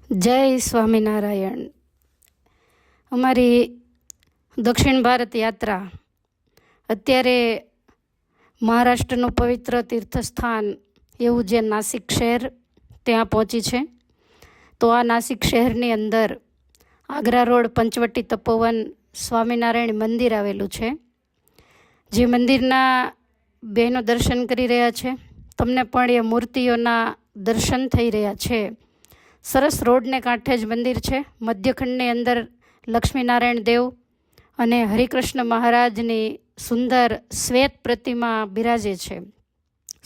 જય સ્વામિનારાયણ. અમારી દક્ષિણ ભારત યાત્રા અત્યારે મહારાષ્ટ્રનું પવિત્ર તીર્થસ્થાન એવું જે નાસિક શહેર ત્યાં પહોંચી છે. તો આ નાસિક શહેરની અંદર આગ્રા રોડ પંચવટી તપોવન સ્વામિનારાયણ મંદિર આવેલું છે. જે મંદિરના બહેનો દર્શન કરી રહ્યા છે. તમને પણ એ મૂર્તિઓના દર્શન થઈ રહ્યા છે. સરસ રોડને કાંઠે જ મંદિર છે. મધ્યખંડની અંદર લક્ષ્મીનારાયણ દેવ અને હરિકૃષ્ણ મહારાજની સુંદર શ્વેત પ્રતિમા બિરાજે છે.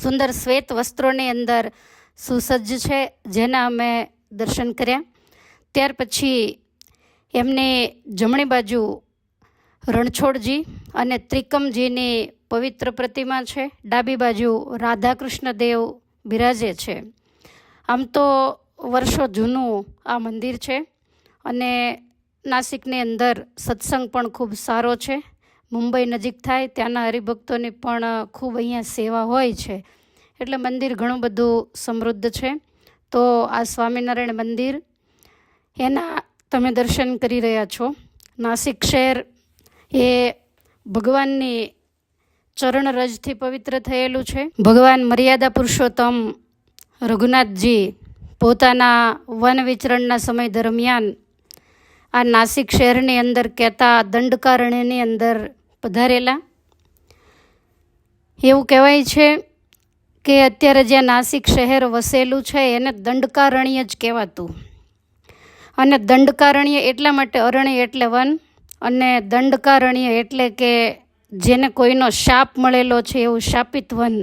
સુંદર શ્વેત વસ્ત્રોની અંદર સુસજ્જ છે, જેના અમે દર્શન કર્યા. ત્યાર પછી એમની જમણી બાજુ રણછોડજી અને ત્રિકમજીની પવિત્ર પ્રતિમા છે. ડાબી બાજુ રાધાકૃષ્ણ દેવ બિરાજે છે. આમ તો વર્ષો જૂનું આ મંદિર છે અને નાસિકની અંદર સત્સંગ પણ ખૂબ સારો છે. મુંબઈ નજીક થાય ત્યાંના હરિભક્તોની પણ ખૂબ અહીંયા સેવા હોય છે, એટલે મંદિર ઘણું બધું સમૃદ્ધ છે. તો આ સ્વામિનારાયણ મંદિર એના તમે દર્શન કરી રહ્યા છો. નાસિક શહેર એ ભગવાનની ચરણરજથી પવિત્ર થયેલું છે. ભગવાન મર્યાદા પુરુષોત્તમ રઘુનાથજી પોતાના વન વિચરણના સમય દરમિયાન આ નાસિક શહેરની અંદર કહેતા દંડકારણ્યની અંદર પધારેલા. એવું કહેવાય છે કે અત્યારે જ્યાં નાસિક શહેર વસેલું છે એને દંડકારણ્ય જ કહેવાતું. અને દંડકારણ્ય એટલા માટે, અરણ્ય એટલે વન અને દંડકારણ્ય એટલે કે જેને કોઈનો શાપ મળેલો છે એવું શાપિત વન.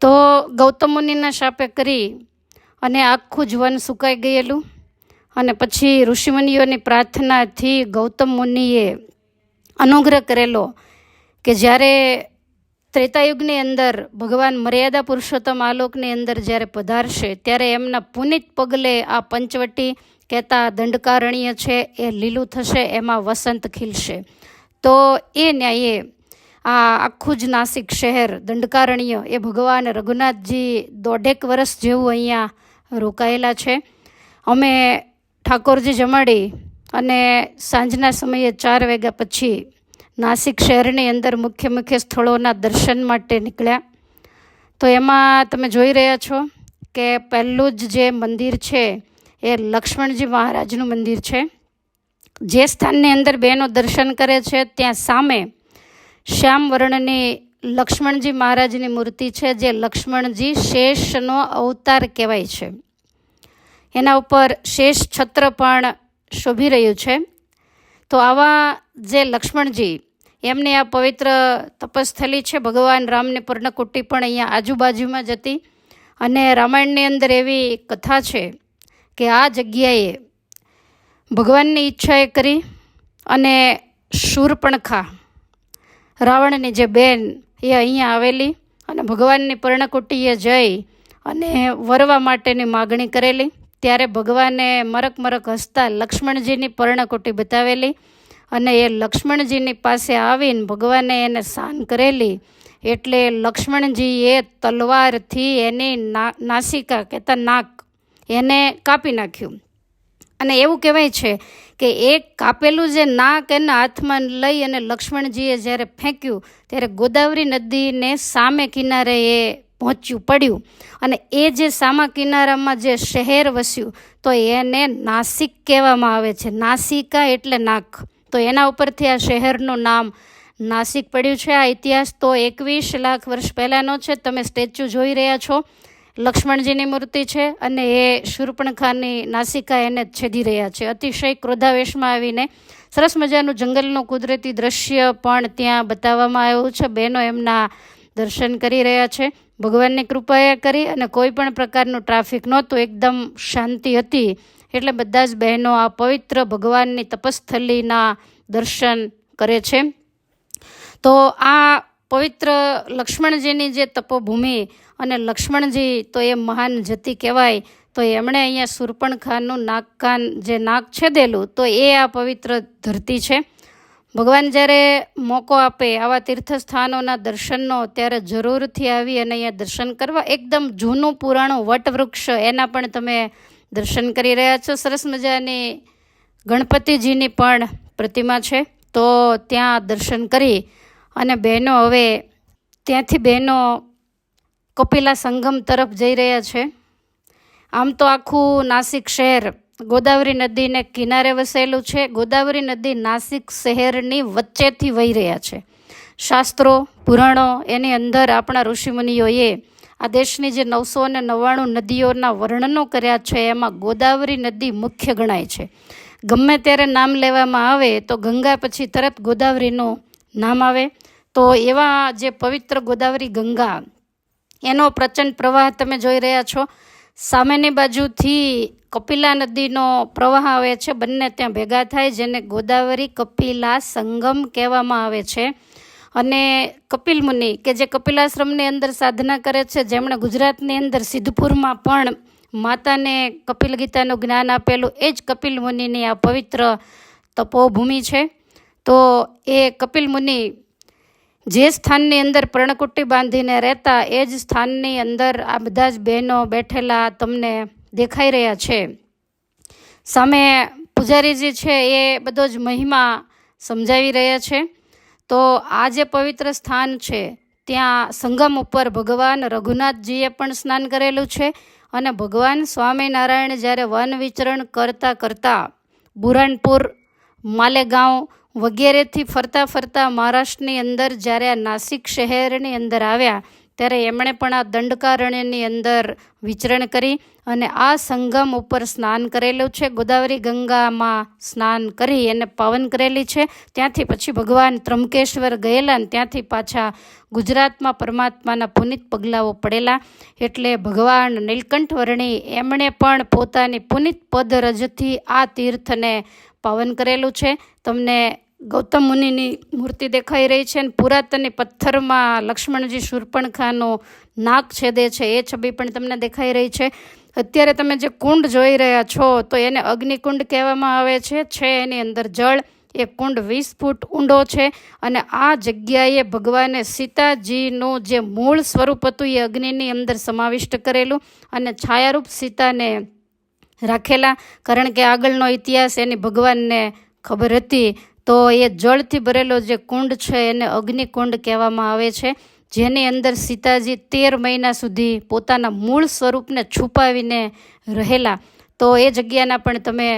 તો ગૌતમ મુનિના શાપે કરી અને આખું જ વન સુકાઈ ગયેલું. અને પછી ઋષિમુનિઓની પ્રાર્થનાથી ગૌતમ મુનિએ અનુગ્રહ કરેલો કે જ્યારે ત્રેતાયુગની અંદર ભગવાન મર્યાદા પુરુષોત્તમ આલોકની અંદર જ્યારે પધારશે ત્યારે એમના પુનિત પગલે આ પંચવટી કહેતા દંડકારણ્ય છે એ લીલું થશે, એમાં વસંત ખીલશે. તો એ ન્યાયે આ આખું જ નાસિક શહેર દંડકારણ્ય એ ભગવાન રઘુનાથજી 1.5 વર્ષ જેવું અહીંયા રોકાયેલા છે. અમે ઠાકોરજી જમાડી અને સાંજના સમયે 4 વાગ્યા પછી નાસિક શહેરની અંદર મુખ્ય સ્થળોના દર્શન માટે નીકળ્યા. તો એમાં તમે જોઈ રહ્યા છો કે પહેલું જ જે મંદિર છે એ લક્ષ્મણજી મહારાજનું મંદિર છે. જે સ્થાનની અંદર બહેનો દર્શન કરે છે ત્યાં સામે શ્યામ વર્ણની લક્ષ્મણજી મહારાજની મૂર્તિ છે, જે લક્ષ્મણજી શેષનો અવતાર કહેવાય છે. એના ઉપર શેષ છત્ર પણ શોભી રહ્યું છે. તો આવા જે લક્ષ્મણજી એમની આ પવિત્ર તપસ્થલી છે. ભગવાન રામની પર્ણકુટી પણ અહીંયા આજુબાજુમાં જ હતી. અને રામાયણની અંદર એવી કથા છે કે આ જગ્યાએ ભગવાનની ઈચ્છાએ કરી અને શૂર્પણખા રાવણની જે બેન એ અહીંયા આવેલી અને ભગવાનની પર્ણકુટીએ જઈ અને વરવા માટેની માગણી કરેલી. ત્યારે ભગવાને મરક હસતા લક્ષ્મણજીની પર્ણકુટી બતાવેલી અને એ લક્ષ્મણજીની પાસે આવીને ભગવાને એને શાન કરેલી. એટલે લક્ષ્મણજીએ તલવારથી એની નાસિકા કહેતા નાક એને કાપી નાખ્યું. અને એવું કહેવાય છે કે એક કાપેલું જે નાક એના હાથમાં લઈ અને લક્ષ્મણજીએ જ્યારે ફેંક્યું ત્યારે ગોદાવરી નદીને સામે કિનારે એ પહોંચ્યું પડ્યું. અને એ જે સામા કિનારામાં જે શહેર વસ્યું તો એને નાસિક કહેવામાં આવે છે. નાસિકા એટલે નાક. તો એના ઉપરથી આ શહેરનું નામ નાસિક પડ્યું છે. આ ઇતિહાસ તો 21 લાખ વર્ષ પહેલાંનો છે. તમે સ્ટેચ્યુ જોઈ રહ્યા છો, લક્ષ્મણજીની મૂર્તિ છે અને એ શૂર્પણખાની નાસિકા એને છેદી રહ્યા છે. અતિશય ક્રોધાવેશમાં આવીને સરસ મજાનું જંગલનું કુદરતી દ્રશ્ય પણ ત્યાં બતાવવામાં આવ્યું છે. બહેનો એમના દર્શન કરી રહ્યા છે. ભગવાનની કૃપાએ કરી અને કોઈ પણ પ્રકારનું ટ્રાફિક નહોતું, એકદમ શાંતિ હતી. એટલે બધા જ બહેનો આ પવિત્ર ભગવાનની તપસ્થલીના દર્શન કરે છે. તો આ પવિત્ર લક્ષ્મણજીની જે તપોભૂમિ અને લક્ષ્મણજી તો એ મહાન જતી કહેવાય. તો એમણે અહીંયા શૂર્પણખાનું જે નાક છેદેલું તો એ આ પવિત્ર ધરતી છે. ભગવાન જ્યારે મોકો આપે આવા તીર્થસ્થાનોના દર્શનનો ત્યારે જરૂરથી આવી અને અહીંયા દર્શન કરવા. એકદમ જૂનું પુરાણું વટવૃક્ષ એના પણ તમે દર્શન કરી રહ્યા છો. સરસ મજાની ગણપતિજીની પણ પ્રતિમા છે, તો ત્યાં દર્શન કરી અને બહેનો હવે ત્યાંથી બહેનો કપિલા સંગમ તરફ જઈ રહ્યા છે. આમ તો આખું નાસિક શહેર ગોદાવરી નદીને કિનારે વસેલું છે. ગોદાવરી નદી નાસિક શહેરની વચ્ચેથી વહી રહ્યા છે. શાસ્ત્રો પુરાણો એની અંદર આપણા ઋષિમુનિઓએ આ દેશની જે 999 નદીઓના વર્ણનો કર્યા છે એમાં ગોદાવરી નદી મુખ્ય ગણાય છે. ગમે ત્યારે નામ લેવામાં આવે તો ગંગા પછી તરત ગોદાવરીનું નામ આવે. તો એવા જે પવિત્ર ગોદાવરી ગંગા એનો પ્રચંડ પ્રવાહ તમે જોઈ રહ્યા છો. સામેની બાજુથી કપિલા નદીનો પ્રવાહ આવે છે, બંને ત્યાં ભેગા થાય જેને ગોદાવરી કપિલા સંગમ કહેવામાં આવે છે. અને કપિલ મુનિ કે જે કપિલાશ્રમની અંદર સાધના કરે છે, જેમણે ગુજરાતની અંદર સિદ્ધપુરમાં પણ માતાને કપિલ ગીતાનું જ્ઞાન આપેલું, એ જ કપિલ મુનિની આ પવિત્ર તપોભૂમિ છે. તો એ કપિલ મુનિ જે સ્થાનની અંદર પર્ણકુટી બાંધીને રહેતા એ જ સ્થાનની અંદર આ બધા જ બહેનો બેઠેલા તમને દેખાઈ રહ્યા છે. સામે પૂજારીજી છે એ બધો જ મહિમા સમજાવી રહ્યા છે. તો આ જે પવિત્ર સ્થાન છે ત્યાં સંગમ ઉપર ભગવાન રઘુનાથજીએ પણ સ્નાન કરેલું છે. અને ભગવાન સ્વામિનારાયણ જ્યારે વન વિચરણ કરતાં કરતાં બુરાનપુર, માલેગાંવ વગેરેથી ફરતા ફરતા મહારાષ્ટ્રની અંદર જ્યારે આ નાસિક શહેરની અંદર આવ્યા ત્યારે એમણે પણ આ દંડકારણ્યની અંદર વિચરણ કરી અને આ સંગમ ઉપર સ્નાન કરેલું છે. ગોદાવરી ગંગામાં સ્નાન કરી અને પાવન કરેલી છે. ત્યાંથી પછી ભગવાન ત્રંબકેશ્વર ગયેલા અને ત્યાંથી પાછા ગુજરાતમાં પરમાત્માના પુનિત પગલાઓ પડેલા. એટલે ભગવાન નીલકંઠ વર્ણી એમણે પણ પોતાની પુનિત પદરજથી આ તીર્થને પાવન કરેલું છે. તમને ગૌતમ મુનિની મૂર્તિ દેખાઈ રહી છે અને પુરાતની પથ્થરમાં લક્ષ્મણજી શૂર્પણખાનું નાક છેદે છે એ છબી પણ તમને દેખાઈ રહી છે. અત્યારે તમે જે કુંડ જોઈ રહ્યા છો તો એને અગ્નિકુંડ કહેવામાં આવે છે એની અંદર જળ. એ કુંડ 20 ફૂટ ઊંડો છે અને આ જગ્યાએ ભગવાને સીતાજીનું જે મૂળ સ્વરૂપ હતું એ અગ્નિની અંદર સમાવિષ્ટ કરેલું અને છાયારૂપ સીતાને રાખેલા. કારણ કે આગળનો ઇતિહાસ એની ભગવાનને ખબર હતી. તો એ જળથી ભરેલો જે કુંડ છે એને અગ્નિકુંડ કહેવામાં આવે છે, જેની અંદર સીતાજી 13 મહિના સુધી પોતાના મૂળ સ્વરૂપને છુપાવીને રહેલા. તો એ જગ્યાના પણ તમે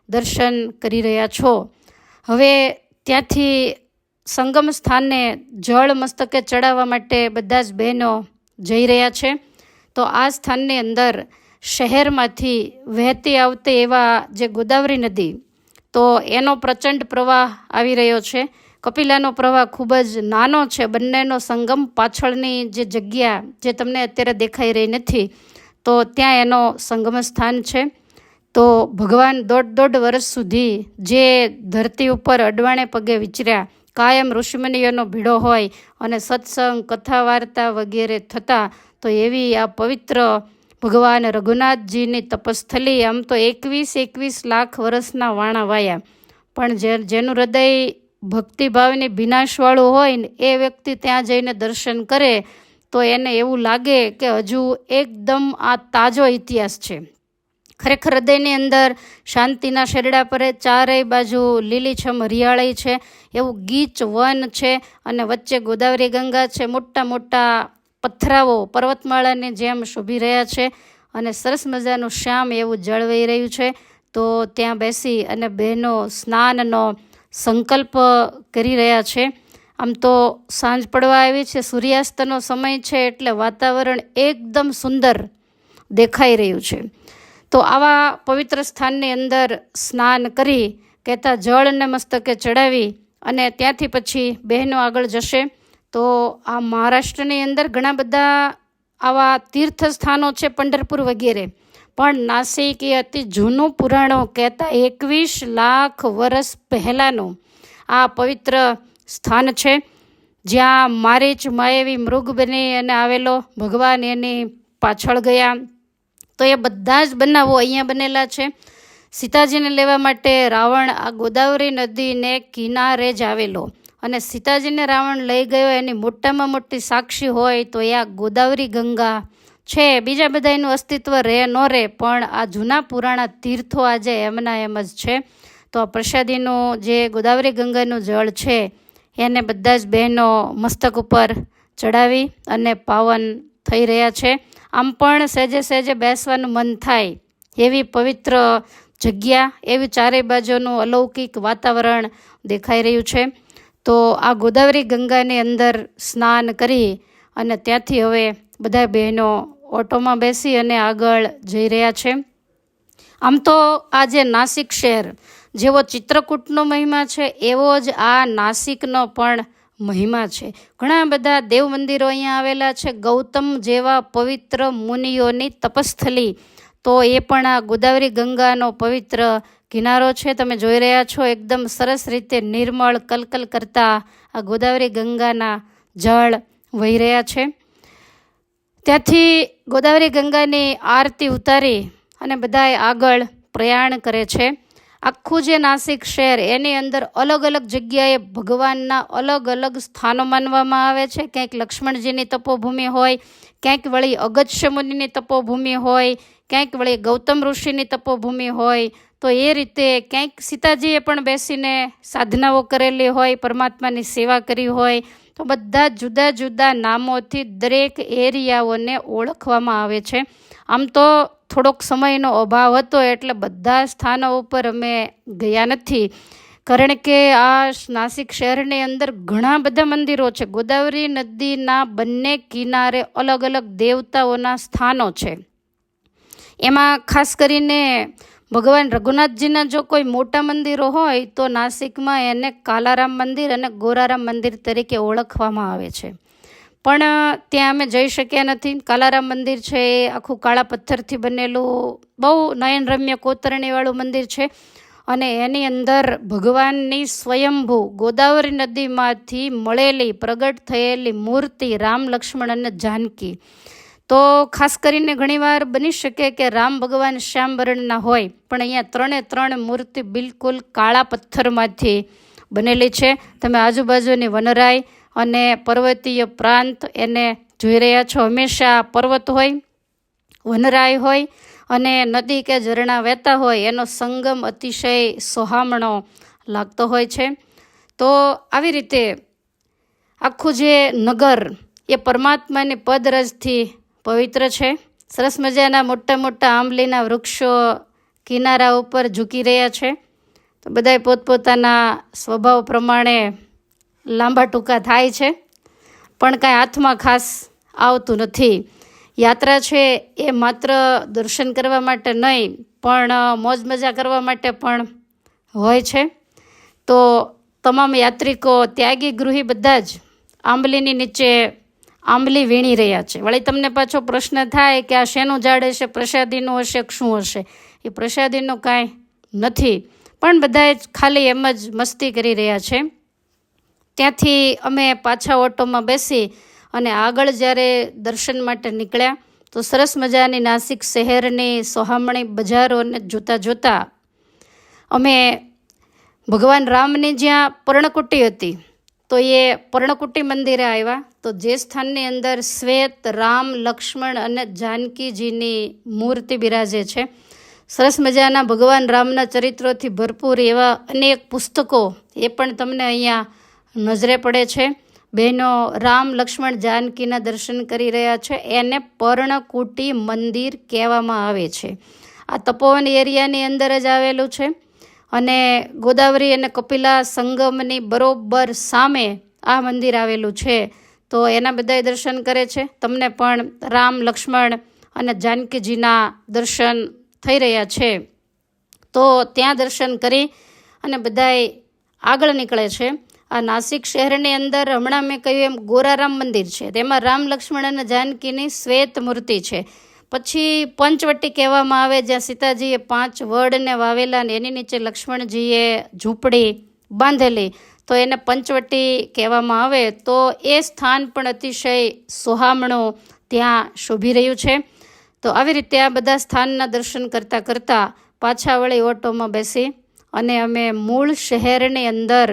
દર્શન કરી રહ્યા છો. હવે ત્યાંથી સંગમ સ્થાને જળ મસ્તકે ચડાવવા માટે બધા જ બહેનો જઈ રહ્યા છે. તો આ સ્થાનની અંદર શહેરમાંથી વહેતી આવતી એવા જે ગોદાવરી નદી, તો એનો પ્રચંડ પ્રવાહ આવી રહ્યો છે. કપિલાનો પ્રવાહ ખૂબ જ નાનો છે. બંનેનો સંગમ પાછળની જે જગ્યા જે તમને અત્યારે દેખાઈ રહી નથી, તો ત્યાં એનો સંગમ સ્થાન છે. તો ભગવાન 1.5 વર્ષ સુધી જે ધરતી ઉપર અડવાણે પગે વિચર્યા, કાયમ ઋષિમુનિઓનો ભીડો હોય અને સત્સંગ, કથા વાર્તા વગેરે થતા, તો એવી આ પવિત્ર ભગવાન રઘુનાથજીની તપસ્થલી. આમ તો 21 લાખ વર્ષના વાણા વાયા, પણ જેનું હૃદય ભક્તિભાવની ભીનાશવાળું હોય ને એ વ્યક્તિ ત્યાં જઈને દર્શન કરે તો એને એવું લાગે કે હજુ એકદમ આ તાજો ઇતિહાસ છે. ખરેખર હૃદયની અંદર શાંતિના શેરડા પરે, ચારેય બાજુ લીલીછમ હરિયાળી છે, એવું ગીચ વન છે અને વચ્ચે ગોદાવરી ગંગા છે. મોટા મોટા પથરાઓ પર્વતમાળાની જેમ શોભી રહ્યા છે અને સરસ મજાનું શ્યામ એવું જળ વહી રહ્યું છે. તો ત્યાં બેસી અને બહેનો સ્નાનનો સંકલ્પ કરી રહ્યા છે. આમ તો સાંજ પડવા આવી છે, સૂર્યાસ્તનો સમય છે, એટલે વાતાવરણ એકદમ સુંદર દેખાઈ રહ્યું છે. તો આવા પવિત્ર સ્થાનની અંદર સ્નાન કરી કહેતા જળને મસ્તકે ચડાવી અને ત્યાંથી પછી બહેનો આગળ જશે. તો આ મહારાષ્ટ્રની અંદર ઘણા બધા આવા તીર્થ સ્થાનો છે, પંઢરપુર વગેરે, પણ નાસિક એ અતિ જૂનું પુરાણો કહેતા 21 લાખ વર્ષ પહેલાંનું આ પવિત્ર સ્થાન છે, જ્યાં મારીચ માયાવી મૃગ બની અને આવેલો ભગવાન એની પાછળ ગયા. તો એ બધા જ બનાવો અહીંયા બનેલા છે. સીતાજીને લેવા માટે રાવણ આ ગોદાવરી નદીને કિનારે જ આવેલો અને સીતાજીને રાવણ લઈ ગયો એની મોટામાં મોટી સાક્ષી હોય તો એ આ ગોદાવરી ગંગા છે, બીજા બધાનું અસ્તિત્વ રહે ન રહે, પણ આ જૂના પુરાણા તીર્થો આજે એમના એમ જ છે. તો આ પ્રસાદીનું જે ગોદાવરી ગંગાનું જળ છે એને બધા જ બહેનો મસ્તક ઉપર ચડાવી અને પાવન થઈ રહ્યા છે. આમ પણ સહેજે સહેજે બેસવાનું મન થાય એવી પવિત્ર જગ્યા, એવી ચારેય બાજુનું અલૌકિક વાતાવરણ દેખાઈ રહ્યું છે. તો આ ગોદાવરી ગંગાની અંદર સ્નાન કરી અને ત્યાંથી હવે બધા બહેનો ઓટોમાં બેસી અને આગળ જઈ રહ્યા છે. આમ તો આ જે નાસિક શહેર જેવો ચિત્રકૂટનો મહિમા છે એવો જ આ નાસિકનો પણ મહિમા છે. ઘણા બધા દેવ મંદિરો અહીંયા આવેલા છે, ગૌતમ જેવા પવિત્ર મુનિઓની તપસ્થલી. તો એ પણ આ ગોદાવરી ગંગાનો પવિત્ર કિનારો છે. તમે જોઈ રહ્યા છો એકદમ સરસ રીતે નિર્મળ કલકલ કરતા આ ગોદાવરી ગંગાના જળ વહી રહ્યા છે. ત્યાંથી ગોદાવરી ગંગાની આરતી ઉતારી અને બધાય આગળ પ્રયાણ કરે છે. આખું જે નાસિક શહેર એની અંદર અલગ અલગ જગ્યાએ ભગવાનના અલગ અલગ સ્થાનો માનવામાં આવે છે. ક્યાંક લક્ષ્મણજીની તપોભૂમિ હોય, ક્યાંક વળી અગસ્ત્ય મુનિની તપોભૂમિ હોય, ક્યાંક વળી ગૌતમ ઋષિની તપોભૂમિ હોય. તો એ રીતે ક્યાંક સીતાજીએ પણ બેસીને સાધનાઓ કરેલી હોય, પરમાત્માની સેવા કરી હોય. તો બધા જુદા જુદા નામોથી દરેક એરિયાઓને ઓળખવામાં આવે છે. આમ તો થોડોક સમયનો અભાવ હતો એટલે બધા સ્થાનો ઉપર અમે ગયા નથી, કારણ કે આ નાસિક શહેરની અંદર ઘણા બધા મંદિરો છે. ગોદાવરી નદીના બંને કિનારે અલગ અલગ દેવતાઓના સ્થાનો છે. એમાં ખાસ કરીને ભગવાન રઘુનાથજીના જો કોઈ મોટા મંદિરો હોય તો નાસિકમાં એને કાલારામ મંદિર અને ગોરારામ મંદિર તરીકે ઓળખવામાં આવે છે. પણ ત્યાં અમે જઈ શક્યા નથી. કાલારામ મંદિર છે એ આખું કાળા પથ્થરથી બનેલું બહુ નયનરમ્ય કોતરણીવાળું મંદિર છે અને એની અંદર ભગવાનની સ્વયંભૂ ગોદાવરી નદીમાંથી મળેલી પ્રગટ થયેલી મૂર્તિ રામ, લક્ષ્મણ અને જાનકી. તો ખાસ કરીને ઘણીવાર બની શકે કે રામ ભગવાન શ્યામ વર્ણના હોય, પણ અહીંયા ત્રણે મૂર્તિ બિલકુલ કાળા પથ્થરમાંથી બનેલી છે. તમે આજુબાજુની વનરાઈ અને પર્વતીય પ્રાંત એને જોઈ રહ્યા છો. હંમેશા પર્વત હોય, વનરાઈ હોય અને નદી કે ઝરણા વહેતા હોય, એનો સંગમ અતિશય સોહામણો લાગતો હોય છે. તો આવી રીતે આખું જે નગર એ પરમાત્માની પદરજથી પવિત્ર છે. સરસ મજાના મોટા મોટા આંબલીના વૃક્ષો કિનારા ઉપર ઝૂકી રહ્યા છે. તો બધાય પોતપોતાના સ્વભાવ પ્રમાણે લાંબા ટૂંકા થાય છે, પણ કાંઈ હાથમાં ખાસ આવતું નથી. યાત્રા છે એ માત્ર દર્શન કરવા માટે નહીં, પણ મોજ મજા કરવા માટે પણ હોય છે. તો તમામ યાત્રિકો, ત્યાગી ગૃહી બધા જ આંબલીની નીચે આંબલી વીણી રહ્યા છે. વળી તમને પાછો પ્રશ્ન થાય કે આ શેનું ઝાડ હશે, પ્રસાદીનું હશે કે શું હશે? એ પ્રસાદીનું કાંઈ નથી, પણ બધાએ જ ખાલી એમ જ મસ્તી કરી રહ્યા છે. ત્યાંથી અમે પાછા ઓટોમાં બેસી અને આગળ જ્યારે દર્શન માટે નીકળ્યા તો સરસ મજાની નાસિક શહેરની સોહામણી બજારોને જોતા જોતા અમે ભગવાન રામની જ્યાં પર્ણકુટી હતી તો એ પર્ણકુટી મંદિરે આવ્યા. તો જે સ્થાનની અંદર શ્વેત રામ, લક્ષ્મણ અને જાનકીજીની મૂર્તિ બિરાજે છે. સરસ મજાના ભગવાન રામના ચરિત્રોથી ભરપૂર એવા અનેક પુસ્તકો એ પણ તમને અહીંયા નજરે પડે છે. બહેનો રામ, લક્ષ્મણ, જાનકીના દર્શન કરી રહ્યા છે. એને પર્ણકુટી મંદિર કહેવામાં આવે છે. આ તપોવન એરિયાની અંદર જ આવેલું છે અને ગોદાવરી અને કપિલા સંગમની બરોબર સામે આ મંદિર આવેલું છે. તો એના બધાય દર્શન કરે છે. તમને પણ રામ, લક્ષ્મણ અને જાનકીજીના દર્શન થઈ રહ્યા છે. તો ત્યાં દર્શન કરી અને બધાય આગળ નીકળે છે. આ નાસિક શહેરની અંદર હમણાં મેં કહ્યું એમ ગોરારામ મંદિર છે. તેમાં રામ, લક્ષ્મણ અને જાનકીની શ્વેત મૂર્તિ છે. પછી પંચવટી કહેવામાં આવે, જ્યાં સીતાજીએ 5 વડને વાવેલા અને એની નીચે લક્ષ્મણજીએ ઝૂંપડી બાંધેલી, તો એને પંચવટી કહેવામાં આવે. તો એ સ્થાન પણ અતિશય સોહામણું ત્યાં શોભી રહ્યું છે. તો આવી રીતે આ બધા સ્થાનના દર્શન કરતાં કરતાં પાછા વળી ઓટોમાં બેસી અને અમે મૂળ શહેરની અંદર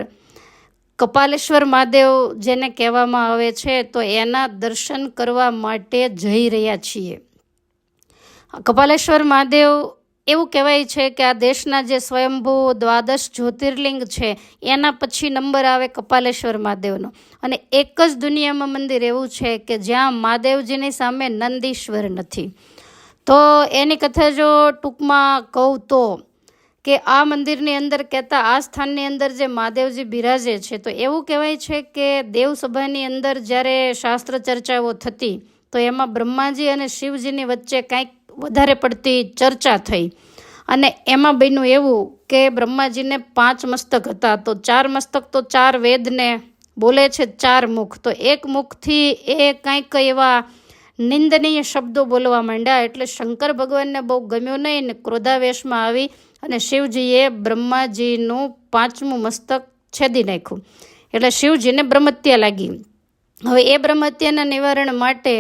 કપાલેશ્વર મહાદેવ જેને કહેવામાં આવે છે, તો એના દર્શન કરવા માટે જઈ રહ્યા છીએ. કપાલેશ્વર મહાદેવ એવું કહેવાય છે કે આ દેશના જે સ્વયંભૂ દ્વાદશ જ્યોતિર્લિંગ છે એના પછી નંબર આવે કપાલેશ્વર મહાદેવનો. અને એક જ દુનિયામાં મંદિર એવું છે કે જ્યાં મહાદેવજીની સામે નંદીશ્વર નથી. તો એની કથા જો ટૂંકમાં કહું તો કે આ મંદિરની અંદર કહેતા આ સ્થાનની અંદર જે મહાદેવજી બિરાજે છે, તો એવું કહેવાય છે કે દેવસભાની અંદર જ્યારે શાસ્ત્ર ચર્ચાઓ થતી તો એમાં બ્રહ્માજી અને શિવજીની વચ્ચે કાંઈક વધારે પડતી ચર્ચા થઈ. અને એમાં બન્યું એવું કે બ્રહ્માજીને 5 મસ્તક હતા, તો 4 મસ્તક તો 4 વેદને બોલે છે, 4 મુખ. તો એક મુખથી એ કાંઈક એવા નિંદનીય શબ્દો બોલવા માંડ્યા. એટલે શંકર ભગવાનને બહુ ગમ્યું નહીં ને ક્રોધાવેશમાં આવી અને શિવજીએ બ્રહ્માજીનું 5મું મસ્તક છેદી નાખ્યું. એટલે શિવજીને બ્રહ્મહત્યા લાગી. હવે એ બ્રહ્મહત્યાના નિવારણ માટે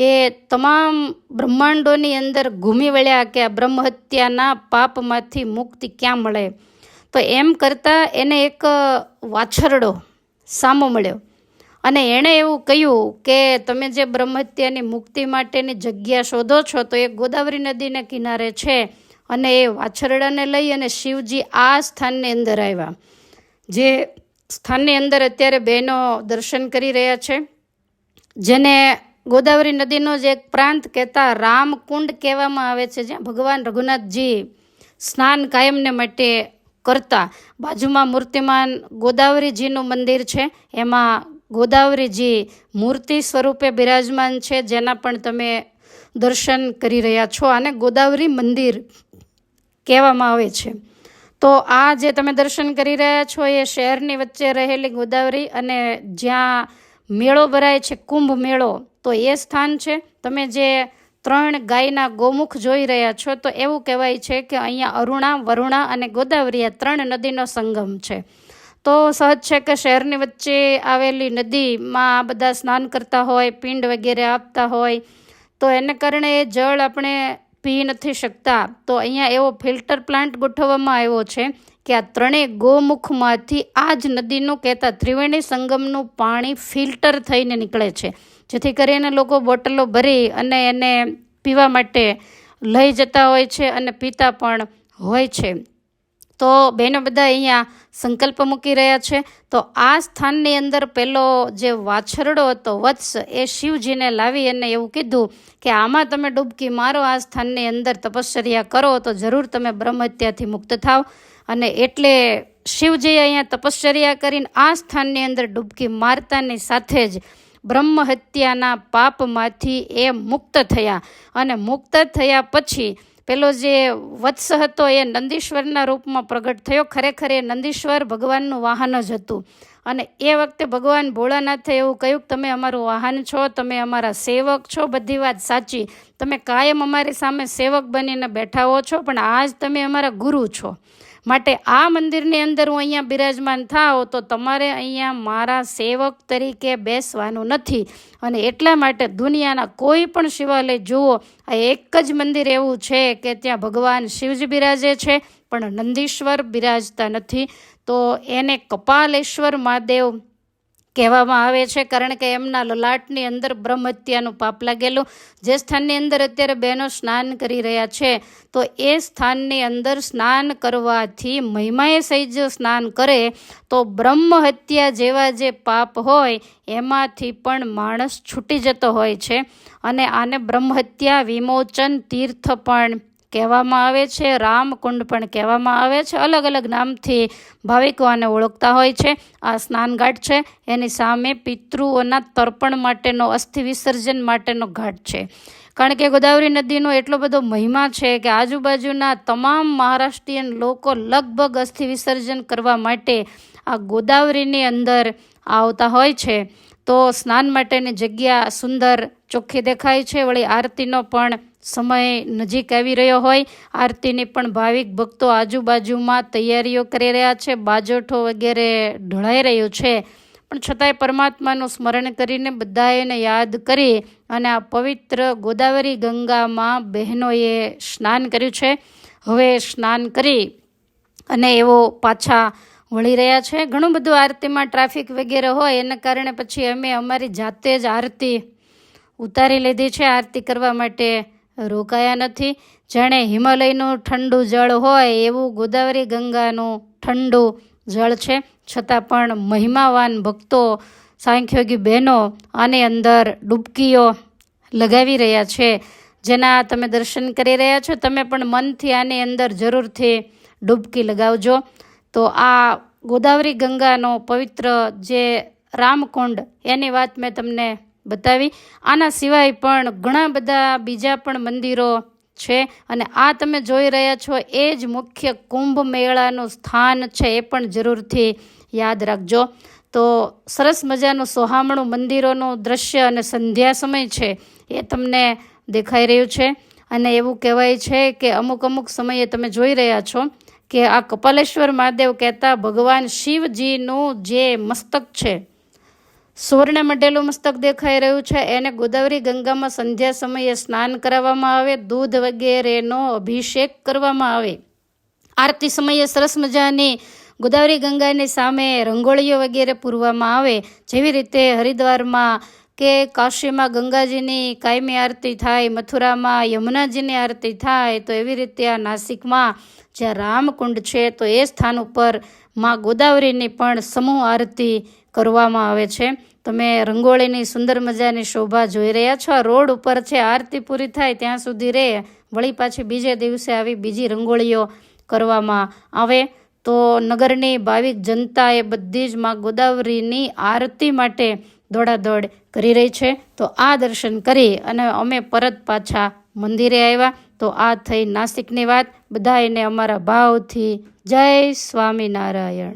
એ તમામ બ્રહ્માંડોની અંદર ઘૂમી વળ્યા કે આ બ્રહ્મહત્યાના પાપમાંથી મુક્તિ ક્યાં મળે. તો એમ કરતાં એને એક વાછરડો સામો મળ્યો અને એણે એવું કહ્યું કે તમે જે બ્રહ્મહત્યાની મુક્તિ માટેની જગ્યા શોધો છો તો એ ગોદાવરી નદીને કિનારે છે. અને એ વાછરડાને લઈ અને શિવજી આ સ્થાનની અંદર આવ્યા, જે સ્થાનની અંદર અત્યારે બહેનો દર્શન કરી રહ્યા છે, જેને ગોદાવરી નદીનો જ એક પ્રાંત કહેતા રામકુંડ કહેવામાં આવે છે, જ્યાં ભગવાન રઘુનાથજી સ્નાન કાયમને માટે કરતા. બાજુમાં મૂર્તિમાન ગોદાવરીજીનું મંદિર છે, એમાં ગોદાવરીજી મૂર્તિ સ્વરૂપે બિરાજમાન છે, જેના પણ તમે દર્શન કરી રહ્યા છો. અને ગોદાવરી મંદિર કહેવામાં આવે છે. તો આ જે તમે દર્શન કરી રહ્યા છો એ શહેરની વચ્ચે રહેલી ગોદાવરી અને જ્યાં મેળો ભરાય છે, કુંભ મેળો, તો એ સ્થાન છે. તમે જે 3 ગાયના ગોમુખ જોઈ રહ્યા છો, તો એવું કહેવાય છે કે અહીંયા અરુણા, વરુણા અને ગોદાવરી આ 3 નદીનો સંગમ છે. તો સહજ છે કે શહેરની વચ્ચે આવેલી નદીમાં આ બધા સ્નાન કરતા હોય, પિંડ વગેરે આપતા હોય, તો એને કારણે એ જળ આપણે પી નથી શકતા. તો અહીંયા એવો ફિલ્ટર પ્લાન્ટ ગોઠવવામાં આવ્યો છે કે આ 3 ગોમુખમાંથી આ જ નદીનું કહેતા ત્રિવેણી સંગમનું પાણી ફિલ્ટર થઈને નીકળે છે, જેથી કરીને લોકો બોટલો ભરી અને એને પીવા માટે લઈ જતા હોય છે અને પીતા પણ હોય છે. તો બહેનો બધા અહીંયા સંકલ્પ મૂકી રહ્યા છે. તો આ સ્થાનની અંદર પેલો જે વાછરડો હતો વત્સ, એ શિવજીને લાવી અને એવું કીધું કે આમાં તમે ડૂબકી મારો, આ સ્થાનની અંદર તપશ્ચર્યા કરો તો જરૂર તમે બ્રહ્મહત્યાથી મુક્ત થાવ. અને એટલે શિવજીએ અહીંયા તપશ્ચર્યા કરીને આ સ્થાનની અંદર ડૂબકી મારતાની સાથે જ બ્રહ્મહત્યાના પાપમાંથી એ મુક્ત થયા. અને મુક્ત થયા પછી પેલો જે વત્સ હતો એ નંદીશ્વરના રૂપમાં પ્રગટ થયો. ખરેખર એ નંદીશ્વર ભગવાનનું વાહન જ હતું. અને એ વખતે ભગવાન ભોળાનાથે એવું કહ્યું કે તમે અમારું વાહન છો, તમે અમારા સેવક છો, બધી વાત સાચી, તમે કાયમ અમારી સામે સેવક બનીને બેઠા હો છો, પણ આજ તમે અમારા ગુરુ છો. માટે આ મંદિરની અંદર હું અહીંયા બિરાજમાન થાવ તો તમારે અહીંયા મારા સેવક તરીકે બેસવાનું નથી. અને એટલા માટે દુનિયાના કોઈ પણ શિવાલય જુઓ, આ એક જ મંદિર એવું છે કે ત્યાં ભગવાન શિવજી બિરાજે છે પણ નંદીશ્વર બિરાજતા નથી. તો એને કપાલેશ્વર મહાદેવ કહેવામાં આવે છે, કારણ કે એમના લલાટની અંદર બ્રહ્મહત્યાનું પાપ લાગેલું. જે સ્થાનની અંદર અત્યારે બહેનો સ્નાન કરી રહ્યા છે, તો એ સ્થાનની અંદર સ્નાન કરવાથી મહિમાએ સહિત સ્નાન કરે તો બ્રહ્મહત્યા જેવા જે પાપ હોય એમાંથી પણ માણસ છૂટી જતો હોય છે. અને આને બ્રહ્મહત્યા વિમોચન તીર્થ પણ કહેવામાં આવે છે, રામકુંડ પણ કહેવામાં આવે છે. અલગ અલગ નામથી ભાવિકો આને ઓળખતા હોય છે. આ સ્નાનઘાટ છે, એની સામે પિતૃઓના તર્પણ માટેનો, અસ્થિ વિસર્જન માટેનો ઘાટ છે. કારણ કે ગોદાવરી નદીનો એટલો બધો મહિમા છે કે આજુબાજુના તમામ મહારાષ્ટ્રીયન લોકો લગભગ અસ્થિ વિસર્જન કરવા માટે આ ગોદાવરીની અંદર આવતા હોય છે. તો સ્નાન માટેની જગ્યા સુંદર ચોખ્ખી દેખાય છે. વળી આરતીનો પણ સમય નજીક આવી રહ્યો હોય, આરતીની પણ ભાવિક ભક્તો આજુબાજુમાં તૈયારીઓ કરી રહ્યા છે, બાજોઠો વગેરે ઢળાઈ રહ્યું છે. પણ છતાંય પરમાત્માનું સ્મરણ કરીને બધાને યાદ કરી અને આ પવિત્ર ગોદાવરી ગંગામાં બહેનોએ સ્નાન કર્યું છે. હવે સ્નાન કરી અને એવો પાછા વળી રહ્યા છે. ઘણું બધું આરતીમાં ટ્રાફિક વગેરે હોય એના કારણે પછી અમે અમારી જાતે જ આરતી ઉતારી લીધી છે. આરતી કરવા માટે રોકાયા નથી. જાણે હિમાલયનું ઠંડુ જળ હોય એવું ગોદાવરી ગંગાનું ઠંડુ જળ છે. છતાં પણ મહિમાવાન ભક્તો, સાંખ્યોગી બહેનો આની અંદર ડૂબકીઓ લગાવી રહ્યા છે. જેના તમે દર્શન કરી રહ્યા છો, તમે પણ મનથી આની અંદર જરૂરથી ડૂબકી લગાવજો. તો આ ગોદાવરી ગંગાનો પવિત્ર જે રામકુંડ એની વાત મેં તમને બતાવી. આના સિવાય પણ ઘણા બધા બીજા પણ મંદિરો છે અને આ તમે જોઈ રહ્યા છો એ જ મુખ્ય કુંભ મેળાનું સ્થાન છે. એ પણ જરૂરથી યાદ રાખજો. તો સરસ મજાનું સોહામણું મંદિરોનું દ્રશ્ય અને સંધ્યા સમય છે એ તમને દેખાઈ રહ્યું છે. અને એવું કહેવાય છે કે અમુક સમયે તમે જોઈ રહ્યા છો કે આ કપાલેશ્વર મહાદેવ કહેતા ભગવાન શિવજીનું જે મસ્તક છે, સુવર્ણ મઢેલું મસ્તક દેખાઈ રહ્યું છે, એને ગોદાવરી ગંગામાં સંધ્યા સમયે સ્નાન કરાવવામાં આવે, દૂધ વગેરેનો અભિષેક કરવામાં આવે. આરતી સમયે સરસ મજાની ગોદાવરી ગંગાની સામે રંગોળીઓ વગેરે પૂરવામાં આવે. જેવી રીતે હરિદ્વારમાં કે કાશીમાં ગંગાજીની કાયમી આરતી થાય, મથુરામાં યમુનાજીની આરતી થાય, તો એવી રીતે આ નાસિકમાં જ્યાં રામકુંડ છે તો એ સ્થાન ઉપર માં ગોદાવરીની પણ સમૂહ આરતી કરવામાં આવે છે. તમે રંગોળીની સુંદર મજાની શોભા જોઈ રહ્યા છો. આ રોડ ઉપર છે. આરતી પૂરી થાય ત્યાં સુધી રહે, વળી પાછી બીજે દિવસે આવી બીજી રંગોળીઓ કરવામાં આવે. તો નગરની ભાવિક જનતા એ બધી જ માં ગોદાવરીની આરતી માટે દોડાદોડ કરી રહી છે. તો આ દર્શન કરી અને અમે પરત પાછા મંદિરે આવ્યા. તો આ થઈ નાસિકની વાત. બધાને અમારા ભાવથી જય સ્વામિનારાયણ.